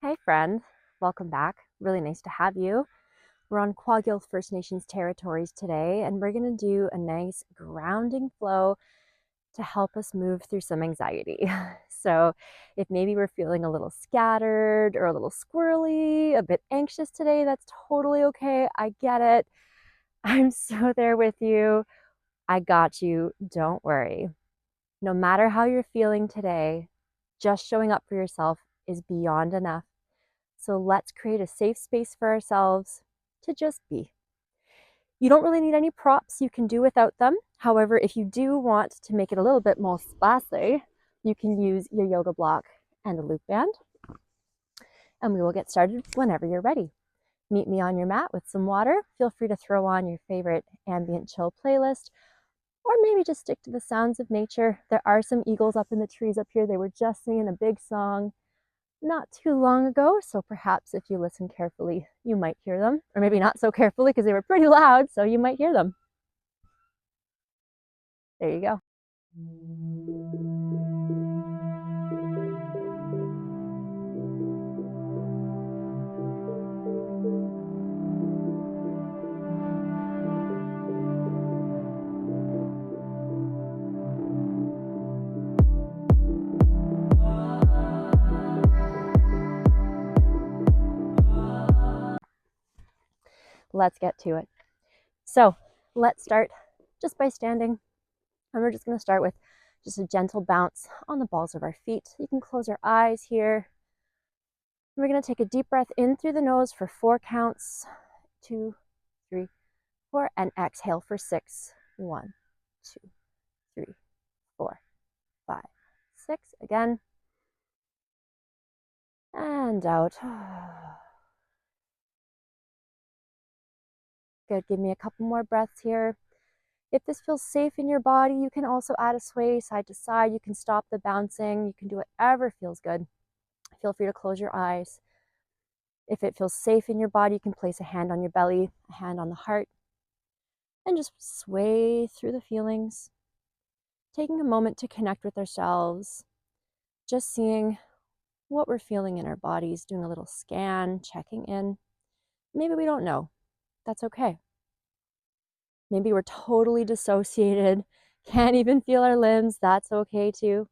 Hey friend, welcome back. Really nice to have you. We're on Quagil First Nations territories today, and we're going to do a nice grounding flow to help us move through some anxiety. So, if maybe we're feeling a little scattered or a little squirrely, a bit anxious today, that's totally okay. I get it. I'm so there with you. I got you. Don't worry. No matter how you're feeling today, just showing up for yourself is beyond enough. So let's create a safe space for ourselves to just be. You don't really need any props, you can do without them. However, if you do want to make it a little bit more spicy, you can use your yoga block and a loop band. And we will get started whenever you're ready. Meet me on your mat with some water. Feel free to throw on your favorite ambient chill playlist, or maybe just stick to the sounds of nature. There are some eagles up in the trees up here. They were just singing a big song not too long ago, so perhaps if you listen carefully, you might hear them, or maybe not so carefully because they were pretty loud, so you might hear them. There you go. Let's get to it. So let's start just by standing, and we're just going to start with just a gentle bounce on the balls of our feet. You can close your eyes here. We're going to take a deep breath in through the nose for 4 counts. 2, 3, 4, and exhale for 6. 1, 2, 3, 4, 5, 6. Again. And out. Good. Give me a couple more breaths here. If this feels safe in your body, you can also add a sway side to side. You can stop the bouncing. You can do whatever feels good. Feel free to close your eyes. If it feels safe in your body, you can place a hand on your belly, a hand on the heart, and just sway through the feelings. Taking a moment to connect with ourselves, just seeing what we're feeling in our bodies, doing a little scan, checking in. Maybe we don't know. That's okay. Maybe we're totally dissociated, can't even feel our limbs. That's okay too.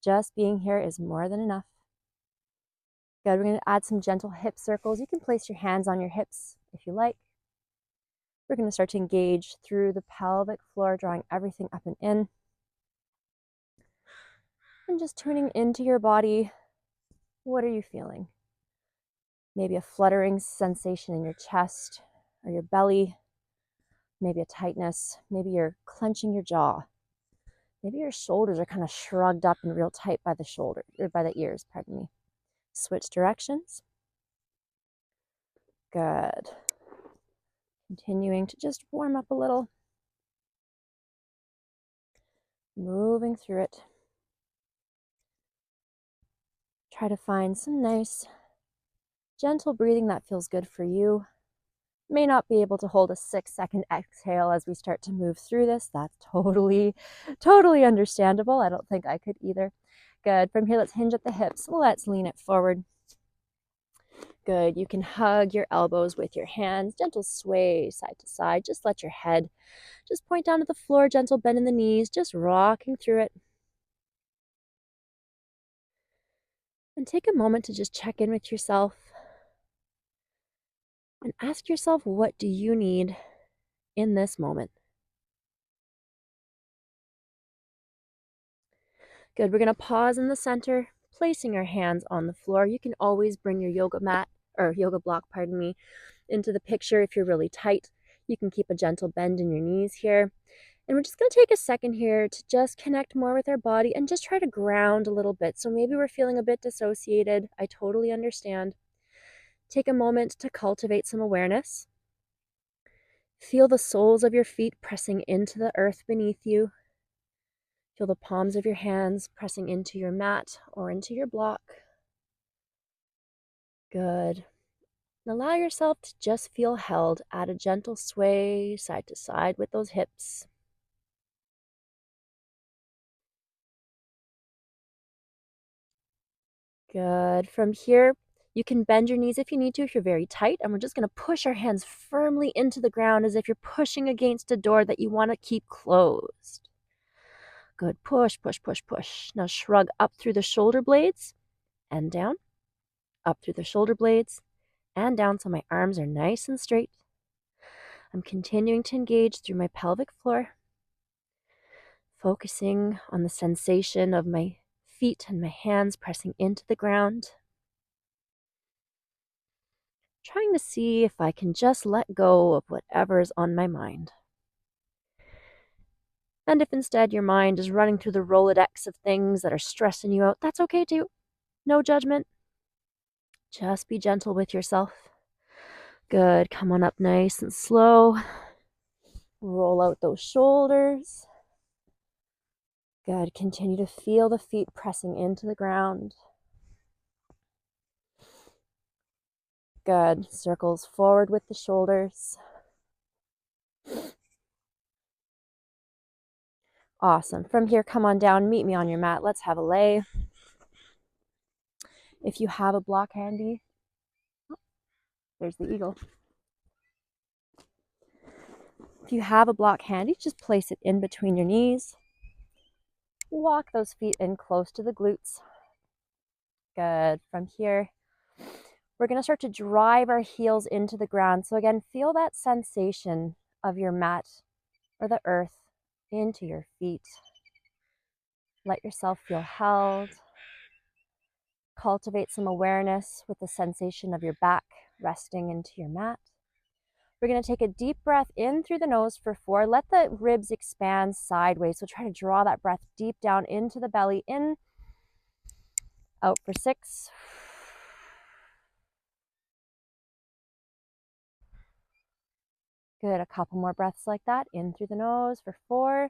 Just being here is more than enough. Good. We're going to add some gentle hip circles. You can place your hands on your hips if you like. We're going to start to engage through the pelvic floor, drawing everything up and in. And just tuning into your body. What are you feeling? Maybe a fluttering sensation in your chest or your belly. Maybe a tightness. Maybe you're clenching your jaw. Maybe your shoulders are kind of shrugged up and real tight by the shoulders, or by the ears, pardon me. Switch directions. Good. Continuing to just warm up a little. Moving through it. Try to find some nice, gentle breathing that feels good for you. May not be able to hold a 6-second exhale as we start to move through this. That's totally understandable. I don't think I could either. Good. From here, let's hinge at the hips. Let's lean it forward. Good. You can hug your elbows with your hands. Gentle sway side to side. Just let your head just point down to the floor. Gentle bend in the knees. Just rocking through it. And take a moment to just check in with yourself. And ask yourself, what do you need in this moment? Good. We're going to pause in the center, placing our hands on the floor. You can always bring your yoga mat, or yoga block, pardon me, into the picture if you're really tight. You can keep a gentle bend in your knees here. And we're just going to take a second here to just connect more with our body and just try to ground a little bit. So maybe we're feeling a bit dissociated. I totally understand. Take a moment to cultivate some awareness. Feel the soles of your feet pressing into the earth beneath you. Feel the palms of your hands pressing into your mat or into your block. Good. And allow yourself to just feel held. Add a gentle sway side to side with those hips. Good. From here, You can bend your knees if you need to, if you're very tight, and we're just going to push our hands firmly into the ground as if you're pushing against a door that you want to keep closed. Good. Push, push, push, push. Now shrug up through the shoulder blades and down, up through the shoulder blades and down so my arms are nice and straight. I'm continuing to engage through my pelvic floor, focusing on the sensation of my feet and my hands pressing into the ground. Trying to see if I can just let go of whatever is on my mind. And if instead your mind is running through the Rolodex of things that are stressing you out, that's okay too. No judgment. Just be gentle with yourself. Good. Come on up nice and slow. Roll out those shoulders. Good. Continue to feel the feet pressing into the ground. Good. Circles forward with the shoulders. Awesome. From here, come on down. Meet me on your mat. Let's have a lay. If you have a block handy, there's the eagle. If you have a block handy, just place it in between your knees. Walk those feet in close to the glutes. Good. From here, we're going to start to drive our heels into the ground. So again, feel that sensation of your mat or the earth into your feet. Let yourself feel held. Cultivate some awareness with the sensation of your back resting into your mat. We're going to take a deep breath in through the nose for 4. Let the ribs expand sideways. So try to draw that breath deep down into the belly. In, out for 6. Good. A couple more breaths like that. In through the nose for 4.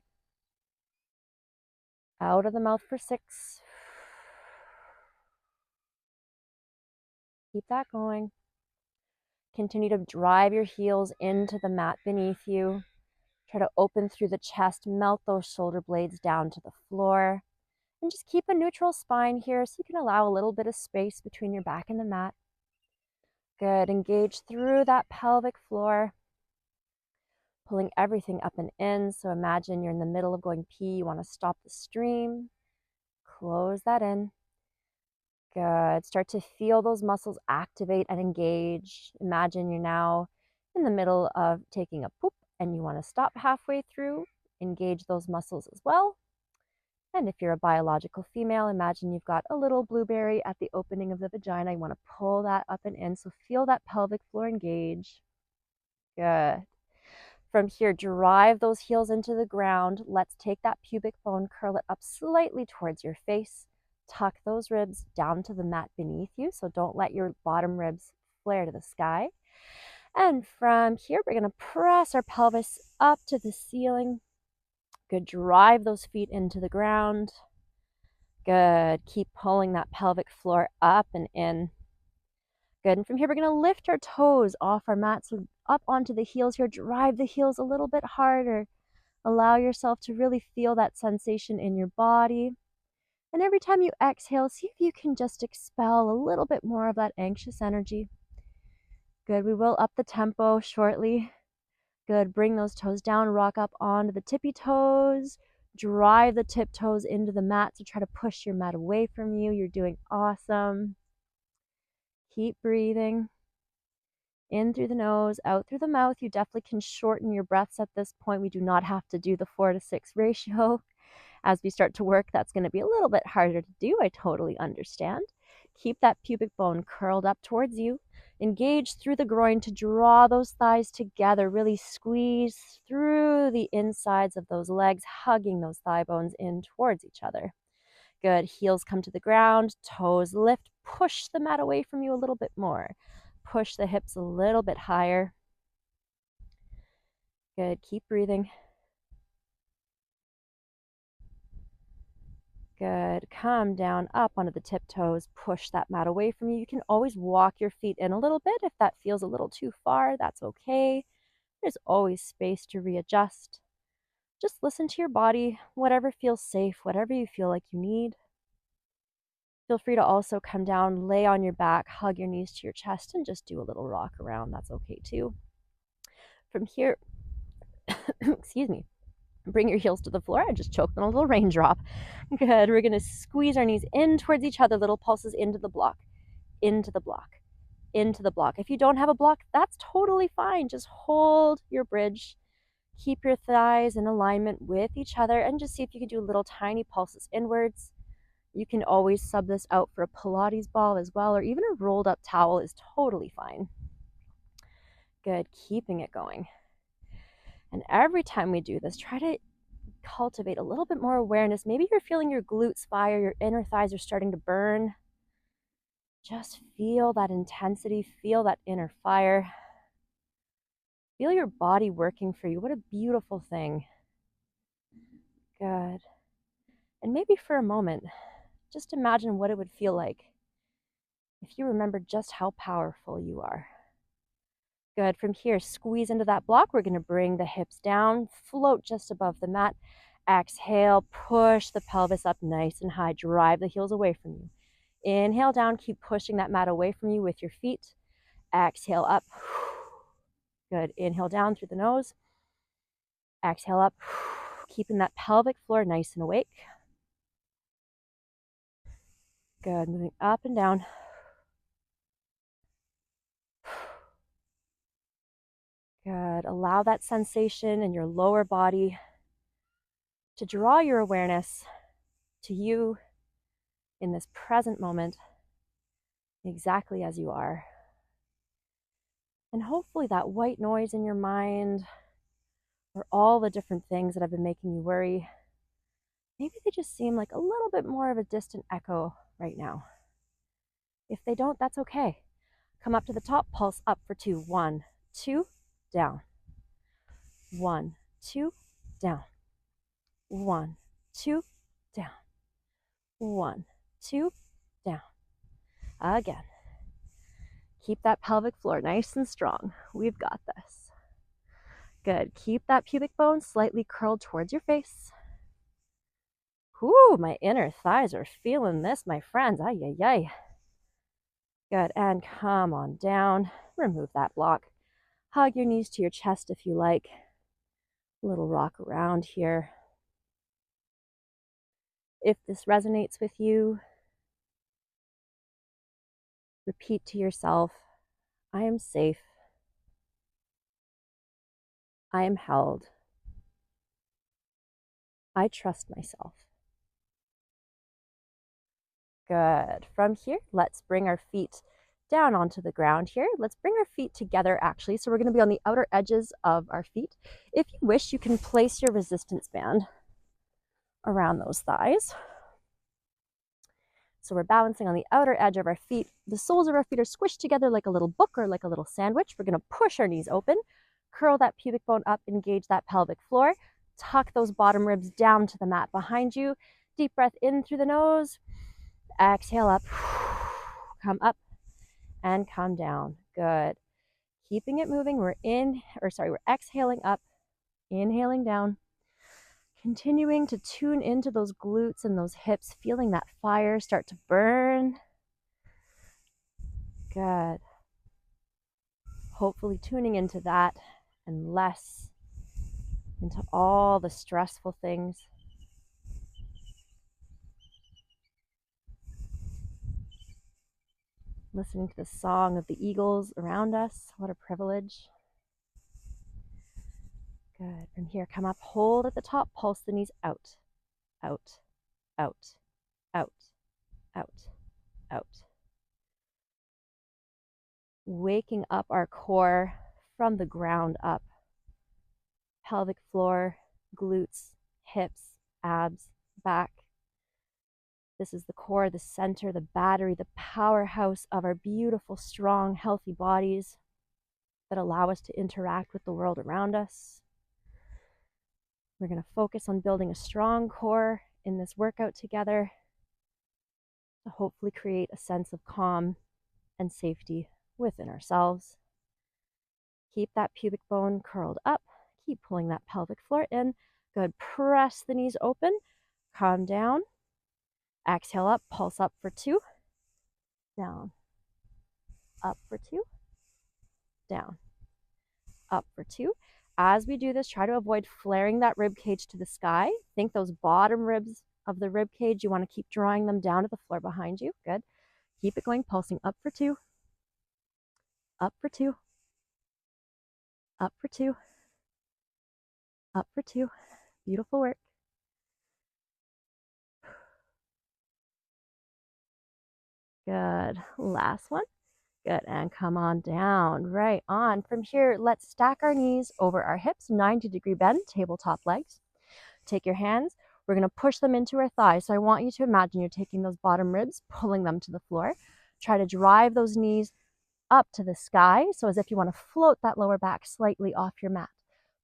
Out of the mouth for 6. Keep that going. Continue to drive your heels into the mat beneath you. Try to open through the chest, melt those shoulder blades down to the floor. And just keep a neutral spine here so you can allow a little bit of space between your back and the mat. Good. Engage through that pelvic floor. Pulling everything up and in. So imagine you're in the middle of going pee. You want to stop the stream. Close that in. Good. Start to feel those muscles activate and engage. Imagine you're now in the middle of taking a poop and you want to stop halfway through. Engage those muscles as well. And if you're a biological female, imagine you've got a little blueberry at the opening of the vagina. You want to pull that up and in. So feel that pelvic floor engage. Good. From here, drive those heels into the ground. Let's take that pubic bone, curl it up slightly towards your face. Tuck those ribs down to the mat beneath you. So don't let your bottom ribs flare to the sky. And from here, we're going to press our pelvis up to the ceiling. Good. Drive those feet into the ground. Good. Keep pulling that pelvic floor up and in. Good. And from here, we're going to lift our toes off our mat. So up onto the heels here. Drive the heels a little bit harder. Allow yourself to really feel that sensation in your body. And every time you exhale, see if you can just expel a little bit more of that anxious energy. Good. We will up the tempo shortly. Good. Bring those toes down. Rock up onto the tippy toes. Drive the tip toes into the mat. So try to push your mat away from you. You're doing awesome. Keep breathing. In through the nose, out through the mouth. You definitely can shorten your breaths at this point. We do not have to do the 4-to-6 ratio. As we start to work, that's going to be a little bit harder to do. I totally understand. Keep that pubic bone curled up towards you. Engage through the groin to draw those thighs together. Really squeeze through the insides of those legs, hugging those thigh bones in towards each other. Good. Heels come to the ground, toes lift. Push the mat away from you a little bit more. Push the hips a little bit higher. Good. Keep breathing. Good. Come down up onto the tiptoes. Push that mat away from you. You can always walk your feet in a little bit. If that feels a little too far, that's okay. There's always space to readjust. Just listen to your body, whatever feels safe, whatever you feel like you need. Feel free to also come down, lay on your back, hug your knees to your chest, and just do a little rock around. That's okay too. From here, excuse me, bring your heels to the floor. I just choked on a little raindrop. Good. We're going to squeeze our knees in towards each other, little pulses into the block, into the block, into the block. If you don't have a block, that's totally fine. Just hold your bridge. Keep your thighs in alignment with each other and just see if you can do little tiny pulses inwards. You can always sub this out for a Pilates ball as well, or even a rolled up towel is totally fine. Good, keeping it going. And every time we do this, try to cultivate a little bit more awareness. Maybe you're feeling your glutes fire, your inner thighs are starting to burn. Just feel that intensity, feel that inner fire. Feel your body working for you. What a beautiful thing. Good. And maybe for a moment, just imagine what it would feel like if you remember just how powerful you are. Good. From here, squeeze into that block. We're going to bring the hips down, float just above the mat. Exhale, push the pelvis up nice and high. Drive the heels away from you. Inhale down, keep pushing that mat away from you with your feet. Exhale up. Good. Inhale down through the nose. Exhale up, keeping that pelvic floor nice and awake. Good. Moving up and down. Good. Allow that sensation in your lower body to draw your awareness to you in this present moment, exactly as you are. And hopefully that white noise in your mind, or all the different things that have been making you worry, maybe they just seem like a little bit more of a distant echo right now. If they don't, that's okay. Come up to the top, pulse up for 2. 1, 2, down. 1, 2, down. 1, 2, down. 1, 2, down. Again. Keep that pelvic floor nice and strong. We've got this. Good. Keep that pubic bone slightly curled towards your face. Whoo, my inner thighs are feeling this, my friends. Ay, ay, ay. Good. And come on down. Remove that block. Hug your knees to your chest if you like. A little rock around here. If this resonates with you, repeat to yourself, I am safe. I am held. I trust myself. Good. From here, let's bring our feet down onto the ground here. Let's bring our feet together actually. So we're going to be on the outer edges of our feet. If you wish, you can place your resistance band around those thighs. So we're balancing on the outer edge of our feet. The soles of our feet are squished together like a little book or like a little sandwich. We're going to push our knees open, curl that pubic bone up, engage that pelvic floor, tuck those bottom ribs down to the mat behind you. Deep breath in through the nose. Exhale up. Come up and come down. Good. Keeping it moving. We're exhaling up, inhaling down. Continuing to tune into those glutes and those hips, feeling that fire start to burn. Good. Hopefully tuning into that and less into all the stressful things. Listening to the song of the eagles around us. What a privilege. Good. From here, come up, hold at the top, pulse the knees out, out, out, out, out, out. Waking up our core from the ground up. Pelvic floor, glutes, hips, abs, back. This is the core, the center, the battery, the powerhouse of our beautiful, strong, healthy bodies that allow us to interact with the world around us. We're going to focus on building a strong core in this workout together to hopefully create a sense of calm and safety within ourselves. Keep that pubic bone curled up. Keep pulling that pelvic floor in. Good. Press the knees open. Calm down. Exhale up, pulse up for 2, down, up for 2, down, up for 2. As we do this, try to avoid flaring that rib cage to the sky. Think those bottom ribs of the rib cage, you want to keep drawing them down to the floor behind you. Good. Keep it going, pulsing up for 2, up for 2, up for 2, up for 2. Beautiful work. Good. Last one. Good. And come on down. Right on. From here, let's stack our knees over our hips, 90-degree bend, tabletop legs. Take your hands. We're going to push them into our thighs. So I want you to imagine you're taking those bottom ribs, pulling them to the floor. Try to drive those knees up to the sky. So as if you want to float that lower back slightly off your mat.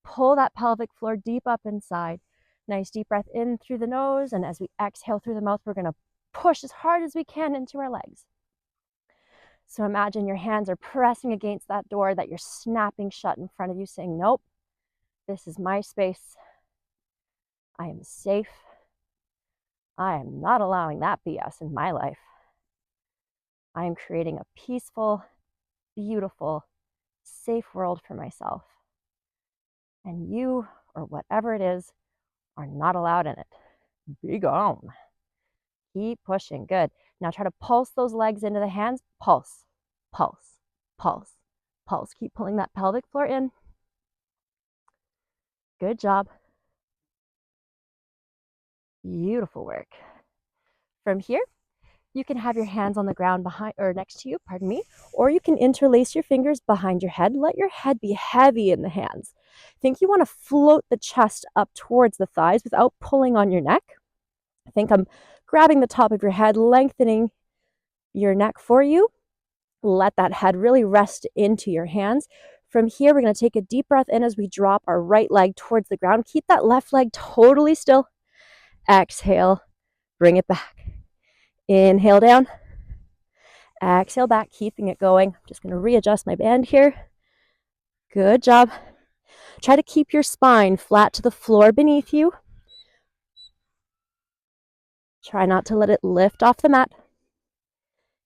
Pull that pelvic floor deep up inside. Nice deep breath in through the nose. And as we exhale through the mouth, we're going to push as hard as we can into our legs. So imagine your hands are pressing against that door that you're snapping shut in front of you, saying, nope, this is my space. I am safe. I am not allowing that BS in my life. I am creating a peaceful, beautiful, safe world for myself. And you, or whatever it is, are not allowed in it. Be gone. Keep pushing. Good. Now try to pulse those legs into the hands. Pulse, pulse, pulse, pulse. Keep pulling that pelvic floor in. Good job. Beautiful work. From here, you can have your hands on the ground behind or next to you, pardon me, or you can interlace your fingers behind your head. Let your head be heavy in the hands. Think you want to float the chest up towards the thighs without pulling on your neck. I think I'm grabbing the top of your head, lengthening your neck for you. Let that head really rest into your hands. From here, we're going to take a deep breath in as we drop our right leg towards the ground. Keep that left leg totally still. Exhale, bring it back. Inhale down. Exhale back, keeping it going. I'm just going to readjust my band here. Good job. Try to keep your spine flat to the floor beneath you. Try not to let it lift off the mat.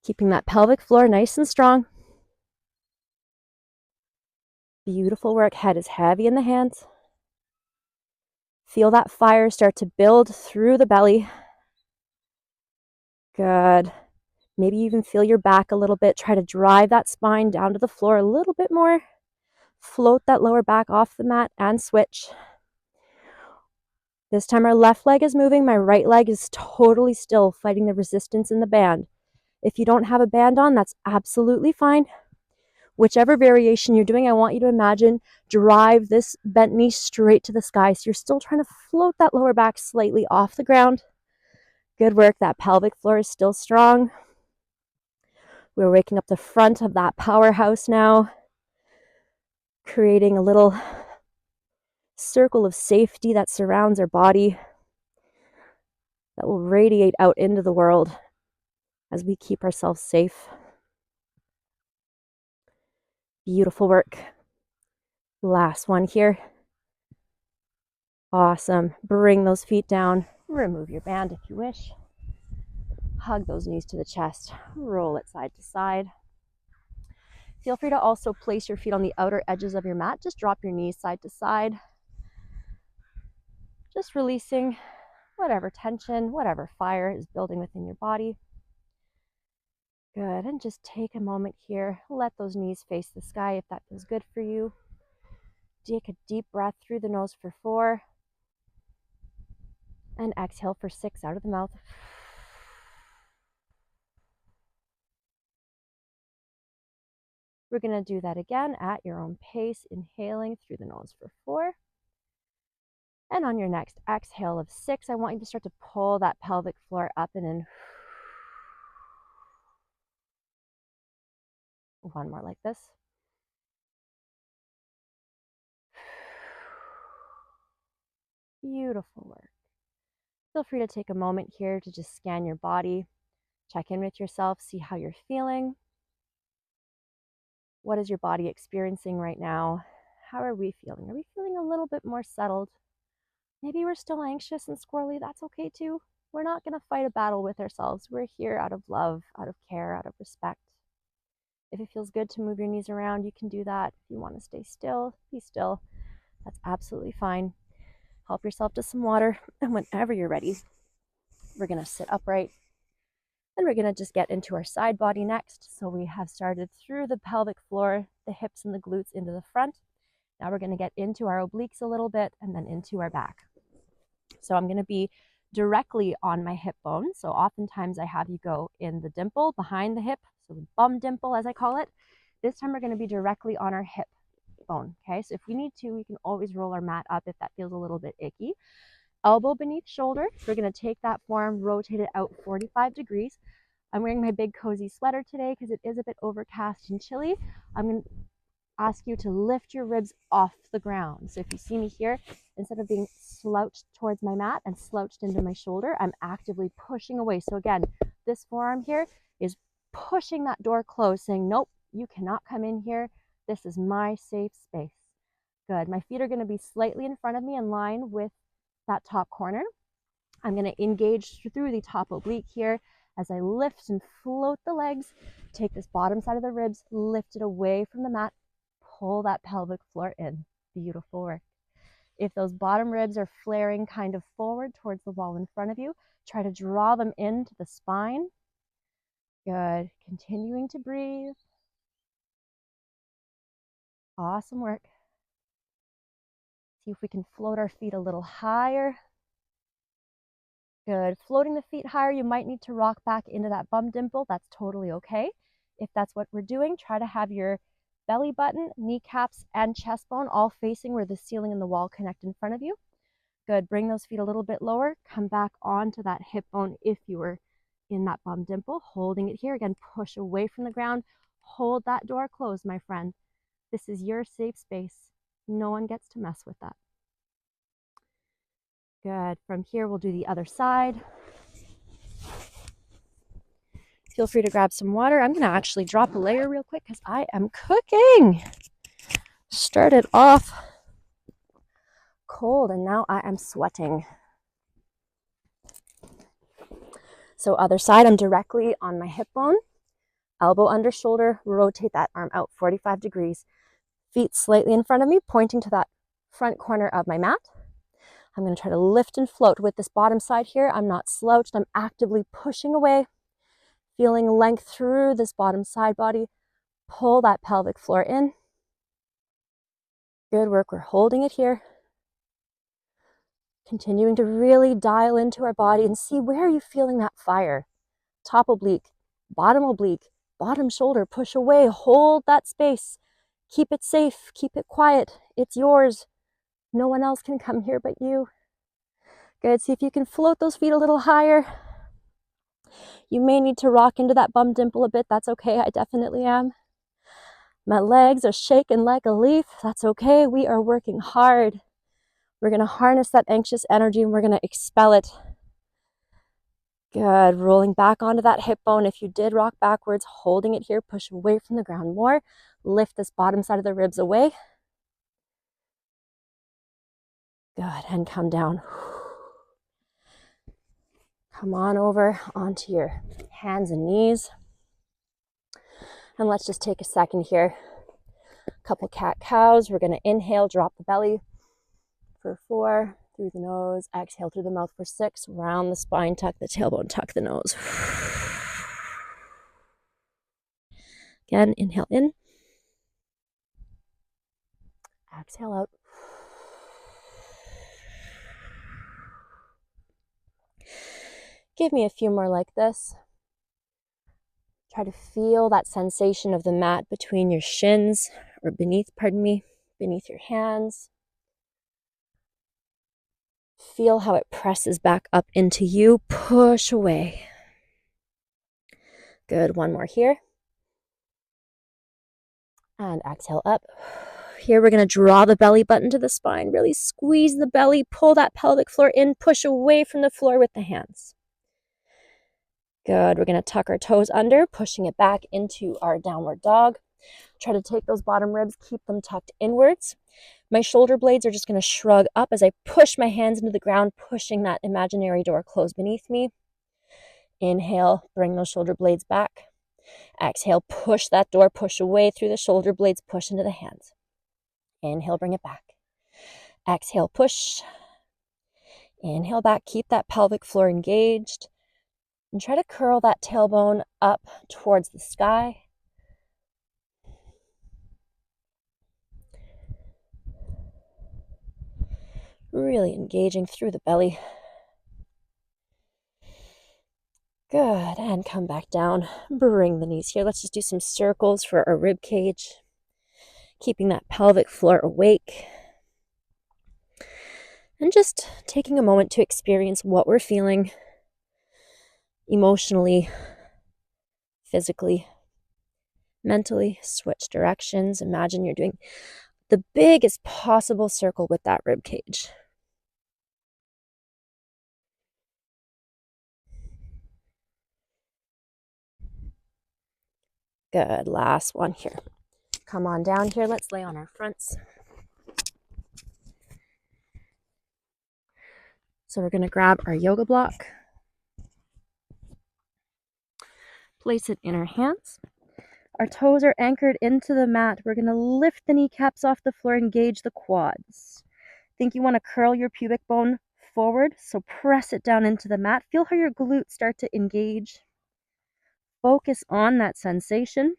Keeping that pelvic floor nice and strong. Beautiful work. Head is heavy in the hands. Feel that fire start to build through the belly. Good. Maybe even feel your back a little bit. Try to drive that spine down to the floor a little bit more. Float that lower back off the mat and switch. This time our left leg is moving. My right leg is totally still, fighting the resistance in the band. If you don't have a band on, that's absolutely fine. Whichever variation you're doing, I want you to imagine drive this bent knee straight to the sky. So you're still trying to float that lower back slightly off the ground. Good work. That pelvic floor is still strong. We're waking up the front of that powerhouse now, creating a little circle of safety that surrounds our body that will radiate out into the world as we keep ourselves safe. Beautiful work. Last one here. Awesome. Bring those feet down. Remove your band if you wish. Hug those knees to the chest. Roll it side to side. Feel free to also place your feet on the outer edges of your mat. Just drop your knees side to side. Just releasing whatever tension, whatever fire is building within your body. Good. And just take a moment here. Let those knees face the sky if that feels good for you. Take a deep breath through the nose for 4. And exhale for 6 out of the mouth. We're going to do that again at your own pace, inhaling through the nose for 4. And on your next exhale of 6, I want you to start to pull that pelvic floor up and in. One more like this. Beautiful work. Feel free to take a moment here to just scan your body, check in with yourself, see how you're feeling. What is your body experiencing right now? How are we feeling? Are we feeling a little bit more settled? Maybe we're still anxious and squirrely. That's okay too. We're not going to fight a battle with ourselves. We're here out of love, out of care, out of respect. If it feels good to move your knees around, you can do that. If you want to stay still, be still. That's absolutely fine. Help yourself to some water, and whenever you're ready, we're going to sit upright, and we're going to just get into our side body next. So we have started through the pelvic floor, the hips and the glutes into the front. Now we're going to get into our obliques a little bit and then into our back. So I'm going to be directly on my hip bone. So oftentimes I have you go in the dimple behind the hip, so the bum dimple as I call it. This time we're going to be directly on our hip bone. Okay, so if we need to, we can always roll our mat up if that feels a little bit icky. Elbow beneath shoulder. We're going to take that forearm, rotate it out 45 degrees. I'm wearing my big cozy sweater today because it is a bit overcast and chilly. I'm going to ask you to lift your ribs off the ground. So if you see me here, instead of being slouched towards my mat and slouched into my shoulder, I'm actively pushing away. So again, this forearm here is pushing that door closed, saying, nope, you cannot come in here. This is my safe space. Good. My feet are going to be slightly in front of me in line with that top corner. I'm going to engage through the top oblique here as I lift and float the legs. Take this bottom side of the ribs, lift it away from the mat, pull that pelvic floor in. Beautiful work. If those bottom ribs are flaring kind of forward towards the wall in front of you, try to draw them into the spine. Good. Continuing to breathe. Awesome work. See if we can float our feet a little higher. Good. Floating the feet higher, you might need to rock back into that bum dimple. That's totally okay. If that's what we're doing, try to have your belly button, kneecaps, and chest bone all facing where the ceiling and the wall connect in front of you. Good. Bring those feet a little bit lower. Come back onto that hip bone if you were in that bum dimple. Holding it here. Again, push away from the ground. Hold that door closed, my friend. This is your safe space. No one gets to mess with that. Good. From here, we'll do the other side. Feel free to grab some water. I'm going to actually drop a layer real quick because I am cooking. Started off cold and now I am sweating. So other side, I'm directly on my hip bone. Elbow under shoulder, rotate that arm out 45 degrees. Feet slightly in front of me, pointing to that front corner of my mat. I'm going to try to lift and float with this bottom side here. I'm not slouched. I'm actively pushing away, feeling length through this bottom side body. Pull that pelvic floor in. Good work. We're holding it here. Continuing to really dial into our body and see where are you feeling that fire. Top oblique, bottom shoulder. Push away. Hold that space. Keep it safe. Keep it quiet. It's yours. No one else can come here but you. Good. See if you can float those feet a little higher. You may need to rock into that bum dimple a bit. That's okay. I definitely am. My legs are shaking like a leaf. That's okay. We are working hard. We're going to harness that anxious energy and we're going to expel it. Good. Rolling back onto that hip bone. If you did rock backwards, holding it here, push away from the ground more. Lift this bottom side of the ribs away. Good. And come down. Come on over onto your hands and knees. And let's just take a second here. A couple cat-cows. We're going to inhale, drop the belly for 4, through the nose. Exhale through the mouth for 6. Round the spine, tuck the tailbone, tuck the nose. Again, inhale in. Exhale out. Give me a few more like this. Try to feel that sensation of the mat between your shins, or beneath your hands. Feel how it presses back up into you. Push away. Good. One more here. And exhale up. Here we're going to draw the belly button to the spine. Really squeeze the belly. Pull that pelvic floor in. Push away from the floor with the hands. Good. We're going to tuck our toes under, pushing it back into our downward dog. Try to take those bottom ribs, keep them tucked inwards. My shoulder blades are just going to shrug up as I push my hands into the ground, pushing that imaginary door closed beneath me. Inhale, bring those shoulder blades back. Exhale, push that door, push away through the shoulder blades, push into the hands. Inhale, bring it back. Exhale, push. Inhale back, keep that pelvic floor engaged. And try to curl that tailbone up towards the sky. Really engaging through the belly. Good, and come back down. Bring the knees here. Let's just do some circles for our rib cage. Keeping that pelvic floor awake. And just taking a moment to experience what we're feeling emotionally, physically, mentally. Switch directions. Imagine you're doing the biggest possible circle with that rib cage. Good, last one here. Come on down here, let's lay on our fronts. So we're gonna grab our yoga block, place it in our hands. Our toes are anchored into the mat. We're gonna lift the kneecaps off the floor, engage the quads. Think you wanna curl your pubic bone forward, so press it down into the mat. Feel how your glutes start to engage. Focus on that sensation.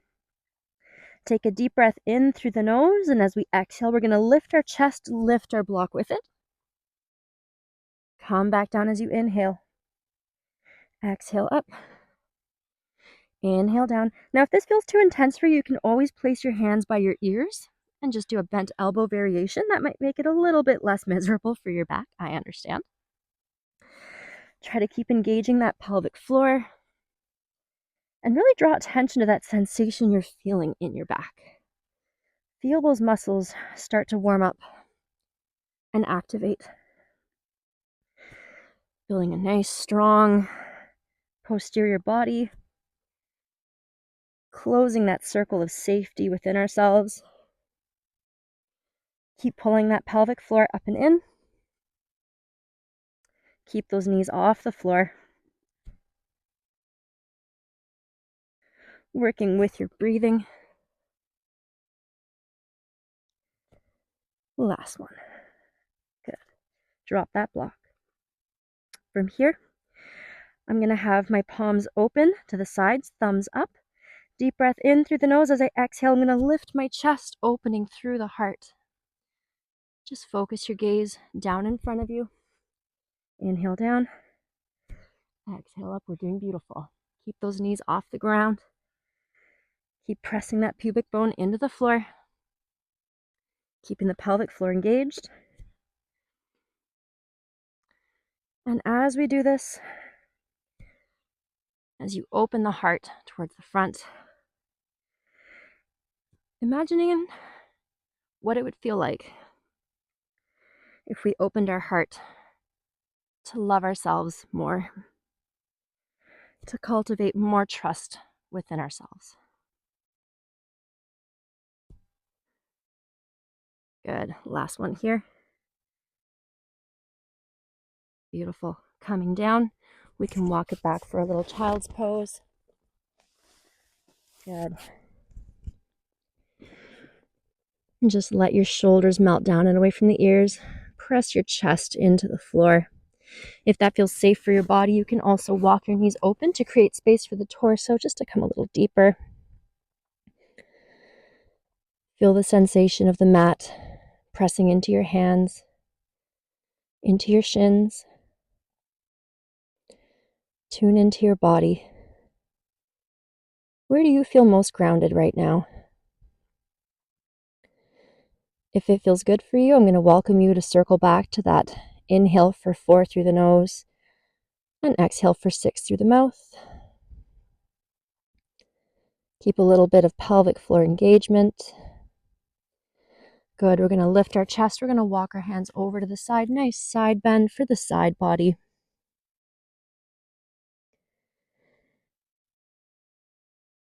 Take a deep breath in through the nose, and as we exhale, we're gonna lift our chest, lift our block with it. Come back down as you inhale. Exhale up. Inhale down. Now, if this feels too intense for you, you can always place your hands by your ears and just do a bent elbow variation. That might make it a little bit less miserable for your back. I understand. Try to keep engaging that pelvic floor and really draw attention to that sensation you're feeling in your back. Feel those muscles start to warm up and activate. Building a nice, strong posterior body. Closing that circle of safety within ourselves. Keep pulling that pelvic floor up and in. Keep those knees off the floor. Working with your breathing. Last one. Good. Drop that block. From here, I'm going to have my palms open to the sides, thumbs up. Deep breath in through the nose. As I exhale, I'm going to lift my chest, opening through the heart. Just focus your gaze down in front of you. Inhale down. Exhale up. We're doing beautiful. Keep those knees off the ground. Keep pressing that pubic bone into the floor. Keeping the pelvic floor engaged. And as we do this, as you open the heart towards the front, imagining what it would feel like if we opened our heart to love ourselves more, to cultivate more trust within ourselves. Good. Last one here. Beautiful. Coming down, we can walk it back for a little child's pose. Good. And just let your shoulders melt down and away from the ears. Press your chest into the floor. If that feels safe for your body, you can also walk your knees open to create space for the torso, just to come a little deeper. Feel the sensation of the mat pressing into your hands, into your shins. Tune into your body. Where do you feel most grounded right now? If it feels good for you, I'm going to welcome you to circle back to that inhale for 4 through the nose and exhale for 6 through the mouth. Keep a little bit of pelvic floor engagement. Good. We're going to lift our chest. We're going to walk our hands over to the side. Nice side bend for the side body.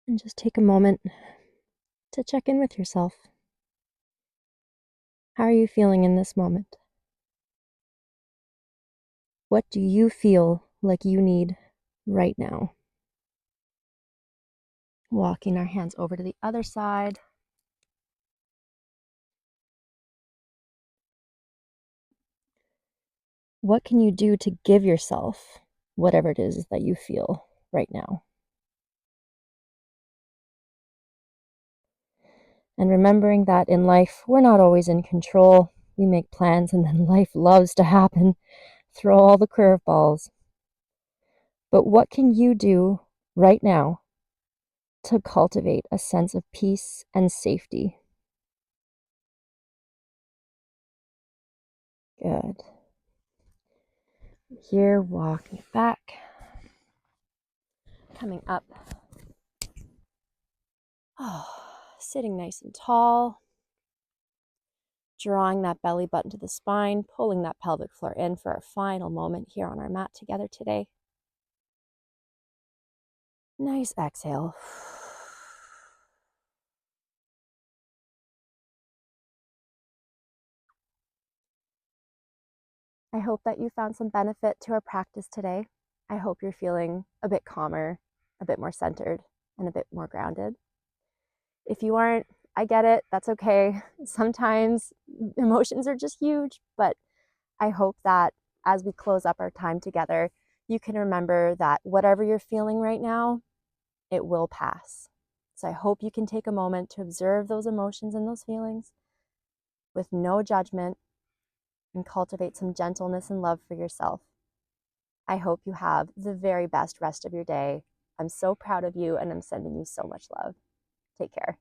And just take a moment to check in with yourself. How are you feeling in this moment? What do you feel like you need right now? Walking our hands over to the other side. What can you do to give yourself whatever it is that you feel right now? And remembering that in life, we're not always in control. We make plans and then life loves to happen, throw all the curveballs. But what can you do right now to cultivate a sense of peace and safety? Good. Here, walking it back, coming up. Sitting nice and tall, drawing that belly button to the spine, pulling that pelvic floor in for our final moment here on our mat together today. Nice exhale. I hope that you found some benefit to our practice today. I hope you're feeling a bit calmer, a bit more centered, and a bit more grounded. If you aren't, I get it. That's okay. Sometimes emotions are just huge, but I hope that as we close up our time together, you can remember that whatever you're feeling right now, it will pass. So I hope you can take a moment to observe those emotions and those feelings with no judgment and cultivate some gentleness and love for yourself. I hope you have the very best rest of your day. I'm so proud of you and I'm sending you so much love. Take care.